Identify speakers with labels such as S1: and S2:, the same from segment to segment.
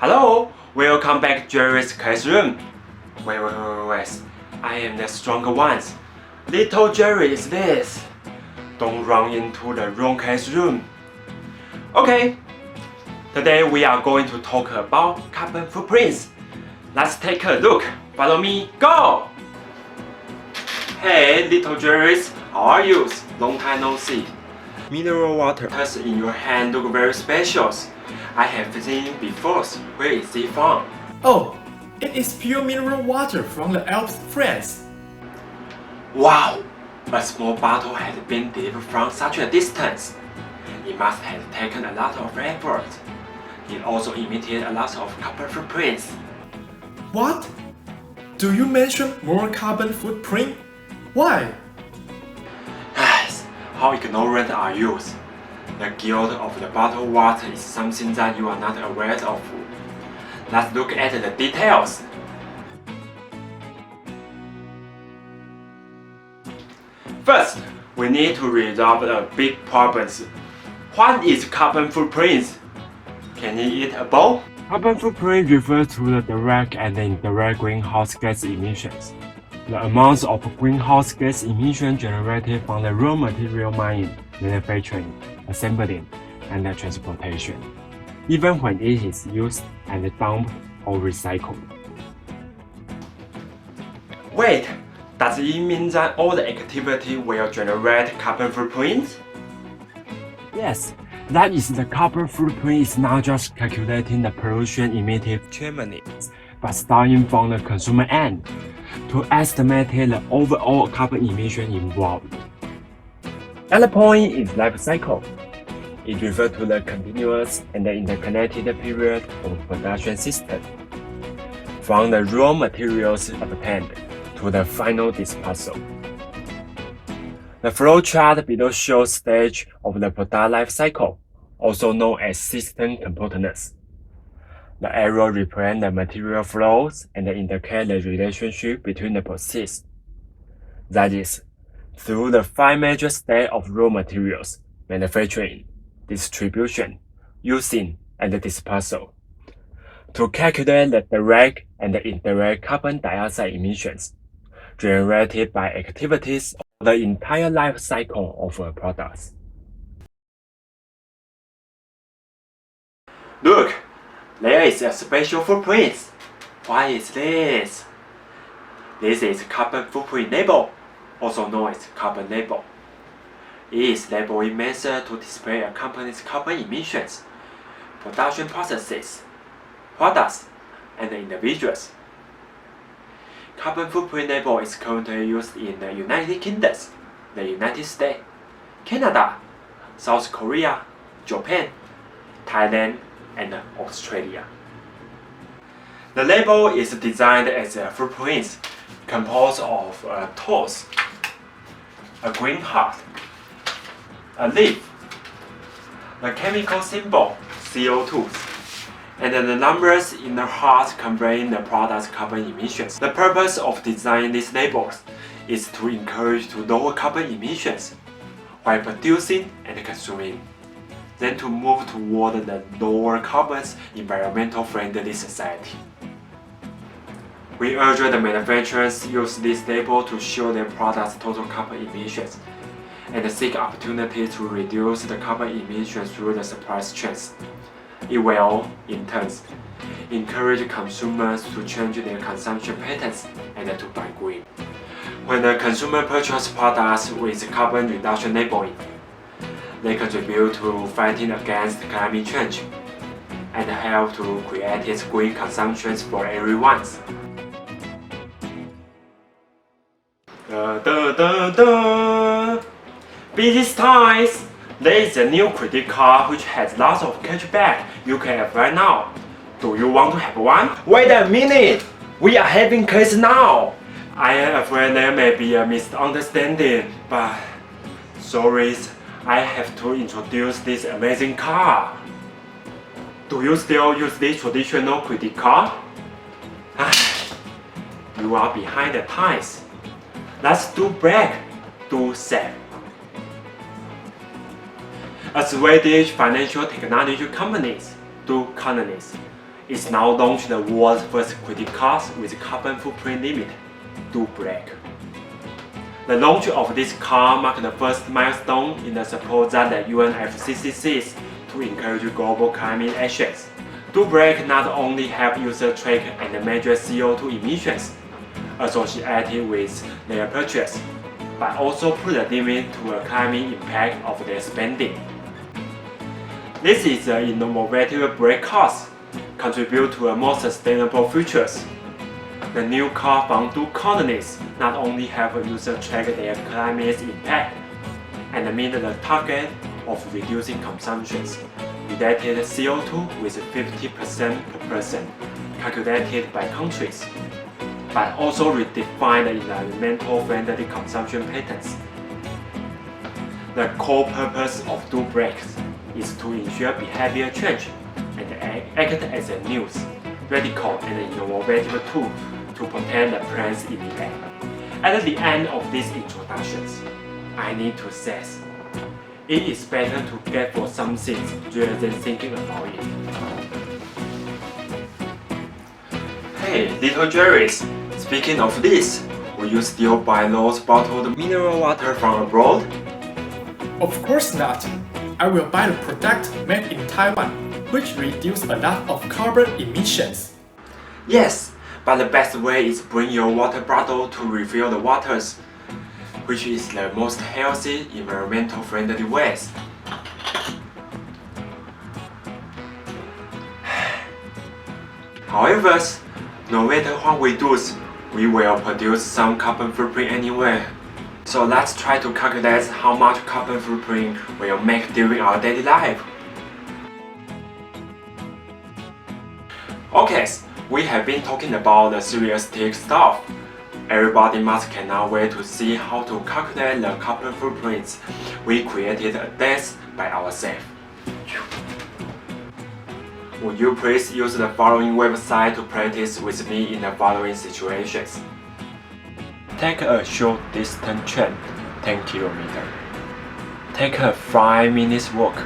S1: Hello, welcome back to Jerry's classroom. Wait, I am the stronger ones. Little Jerry is this. Don't run into the wrong classroom. Okay, today we are going to talk about carbon footprints. Let's take a look. Follow me, go! Hey, little Jerry's, how are you? Long time no see. Mineral water in your hand look very special. I have seen before. Where is it from?
S2: Oh, it is pure mineral water from the Alps, France.
S1: Wow! A small bottle has been delivered from such a distance. It must have taken a lot of effort. It also emitted a lot of carbon footprints.
S2: What? Do you mention more carbon footprint? Why?
S1: Guys, how ignorant are you? The guilt of the bottled water is something that you are not aware of. Let's look at the details. First, we need to resolve the big problems. What is carbon footprint? Can it eat a ball? Carbon footprint refers to the direct and indirect greenhouse gas emissions. The amounts of greenhouse gas emission generated from the raw material mining, manufacturing, assembling, and transportation, even when it is used and dumped or recycled. Wait, does it mean that all the activity will generate carbon footprints? Yes, that is the carbon footprint is not just calculating the pollution emitted chimneys, but starting from the consumer end to estimate the overall carbon emission involved. Another point is life cycle. It refers to the continuous and interconnected period of production system, from the raw materials obtained to the final disposal. The flow chart below shows stage of the product life cycle, also known as system components. The arrow represents the material flows and indicate the relationship between the process. That is, through the 5 major stages of raw materials, manufacturing, distribution, using, and disposal, to calculate the direct and indirect carbon dioxide emissions generated by activities of the entire life cycle of a product. Look, there is a special footprint. What is this? This is carbon footprint label, also known as carbon label. It is labeling method to display a company's carbon emissions, production processes, products, and individuals. Carbon footprint label is currently used in the United Kingdom, the United States, Canada, South Korea, Japan, Thailand, and Australia. The label is designed as a footprint composed of a toes, a green heart, a leaf, the chemical symbol CO2, and the numbers in the heart conveying the product's carbon emissions. The purpose of designing these labels is to encourage to lower carbon emissions while producing and consuming, then to move toward the lower carbon environmental friendly society. We urge the manufacturers use this label to show their products' total carbon emissions and seek opportunities to reduce the carbon emissions through the supply chains. It will, in turn, encourage consumers to change their consumption patterns and to buy green. When the consumer purchases products with carbon reduction labeling, they contribute to fighting against climate change and help to create green consumptions for everyone. Busy times! There is a new credit card which has lots of cashback you can apply now. Do you want to have one? Wait a minute! We are having class now! I am afraid there may be a misunderstanding, but sorry, I have to introduce this amazing card. Do you still use this traditional credit card? You are behind the times. Let's do break, do save. A Swedish financial technology company, Ncue, is now launched the world's first credit card with carbon footprint limit, Do Black. The launch of this card marked the first milestone in the support that the UNFCCC seeks to encourage global climate actions. Do Black not only help users track and measure CO2 emissions associated with their purchase, but also put a limit to the climate impact of their spending. This is an innovative brake cards contribute to a more sustainable futures. The new car from Do companies not only help users track their climate impact and meet the target of reducing consumptions related CO2 with 50% per person calculated by countries, but also redefine the environmental friendly consumption patterns. The core purpose of Do Brakes is to ensure behavior change and act as a new, radical and innovative tool to protect the planet's impact. At the end of these introductions, I need to say, it is better to get for some things rather than thinking about it. Hey, little Jerry's, speaking of this, will you still buy those bottled mineral water from abroad?
S2: Of course not. I will buy the product made in Taiwan, which reduce a lot of carbon emissions.
S1: Yes, but the best way is bring your water bottle to refill the waters, which is the most healthy, environmental friendly ways. However, no matter what we do, we will produce some carbon footprint anyway. So let's try to calculate how much carbon footprint we'll make during our daily life. Okay, we have been talking about the serious stuff. Everybody must cannot wait to see how to calculate the carbon footprints we created a day by ourselves. Would you please use the following website to practice with me in the following situations? Take a short distance train, 10 km. Take a 5 minutes walk.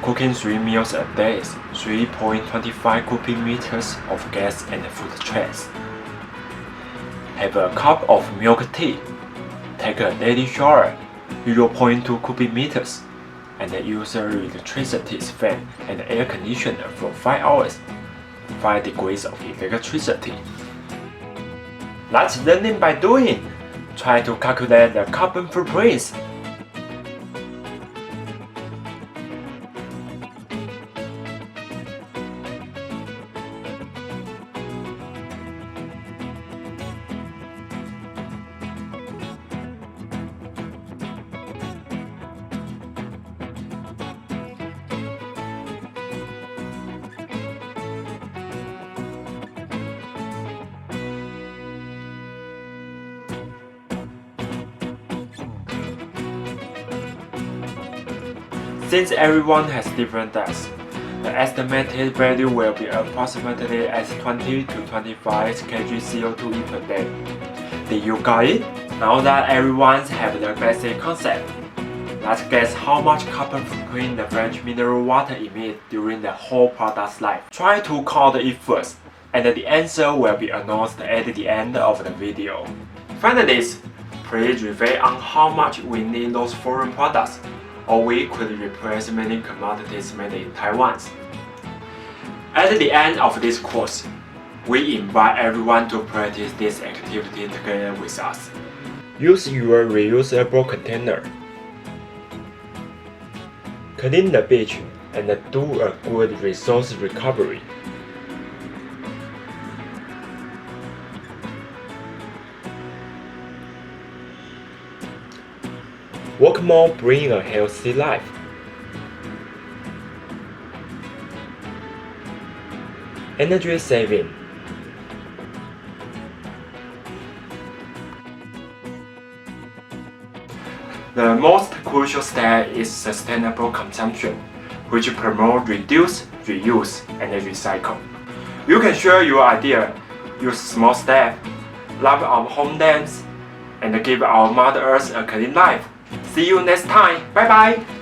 S1: Cooking 3 meals a day, 3.25 cubic meters of gas and food trash. Have a cup of milk tea. Take a daily shower, 0.2 cubic meters, and use a electricity fan and air conditioner for 5 hours, 5 degrees of electricity. That's learning by doing. Try to calculate the carbon footprints. Since everyone has different depths, the estimated value will be approximately at 20 to 25 kg CO2 per day. Did you got it? Now that everyone has the basic concept, let's guess how much carbon footprint the French mineral water emits during the whole product's life. Try to count it first, and the answer will be announced at the end of the video. Finally, please reflect on how much we need those foreign products, or we could replace many commodities made in Taiwan. At the end of this course, we invite everyone to practice this activity together with us. Use your reusable container. Clean the beach and do a good resource recovery. Work more, bring a healthy life. Energy saving. The most crucial step is sustainable consumption, which promotes reduce, reuse, and recycle. You can share your idea, use small steps, love our homelands, and give our Mother Earth a clean life. See you next time. Bye bye.